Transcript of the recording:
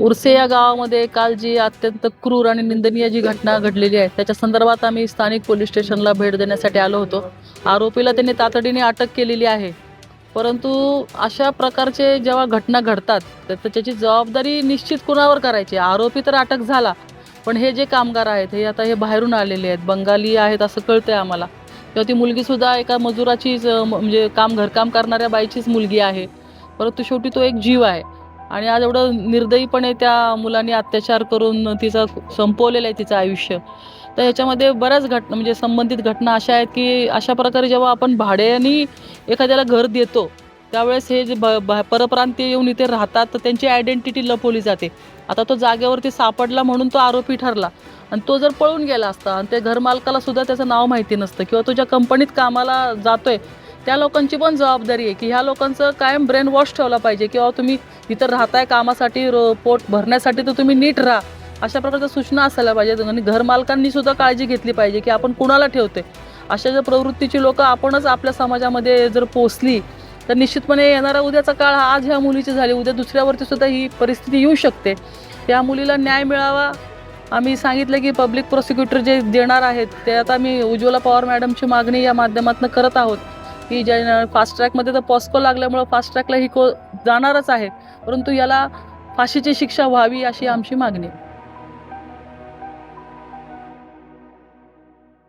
उर्से या गावामध्ये काल जी अत्यंत क्रूर आणि निंदनीय जी घटना घडलेली आहे त्याच्या संदर्भात आम्ही स्थानिक पोलीस स्टेशनला भेट देण्यासाठी आलो होतो. आरोपीला त्यांनी तातडीने अटक केलेली आहे. परंतु अशा प्रकारचे जेव्हा घटना घडतात तर त्याची जबाबदारी निश्चित कुणावर करायची. आरोपी तर अटक झाला, पण हे जे कामगार आहेत हे आता हे बाहेरून आलेले आहेत, बंगाली आहेत असं कळतंय आम्हाला. किंवा ती मुलगी सुद्धा एका मजुराचीच म्हणजे घरकाम करणाऱ्या बाईचीच मुलगी आहे. परंतु शेवटी तो एक जीव आहे. आणि आज एवढं निर्दयीपणे त्या मुलांनी अत्याचार करून तिचं संपवलेलं आहे तिचं आयुष्य. तर ह्याच्यामध्ये बऱ्याच घटना म्हणजे संबंधित घटना अशा आहेत की अशा प्रकारे जेव्हा आपण भाड्याने एखाद्याला घर देतो त्यावेळेस हे जे परप्रांतीय येऊन इथे राहतात तर त्यांची आयडेंटिटी लपवली जाते. आता तो जागेवरती सापडला म्हणून तो आरोपी ठरला आणि तो जर पळून गेला असता आणि त्या घरमालकाला सुद्धा त्याचं नाव माहिती नसतं किंवा तो ज्या कंपनीत कामाला जातोय त्या लोकांची पण जबाबदारी आहे की ह्या लोकांचं कायम ब्रेन वॉश ठेवला पाहिजे किंवा तुम्ही इथं राहताय कामासाठी पोट भरण्यासाठी तर तुम्ही नीट राहा, अशा प्रकारच्या सूचना असायला पाहिजेत. आणि घरमालकांनी सुद्धा काळजी घेतली पाहिजे की आपण कुणाला ठेवते. अशा ज्या प्रवृत्तीची लोकं आपणच आपल्या समाजामध्ये जर पोचली तर निश्चितपणे येणारा उद्याचा काळ हा आज ह्या मुलीची झाली उद्या दुसऱ्यावरती सुद्धा ही परिस्थिती येऊ शकते. त्या मुलीला न्याय मिळावा. आम्ही सांगितलं की पब्लिक प्रॉसिक्युटर जे देणार आहेत ते आता आम्ही उज्ज्वला पवार मॅडमची मागणी या माध्यमातून करत आहोत की ज्या फास्ट ट्रॅकमध्ये तर पॉस्को लागल्यामुळं फास्ट ट्रॅकला ही जाणारच आहे, परंतु याला फाशीची शिक्षा व्हावी अशी आमची मागणी आहे.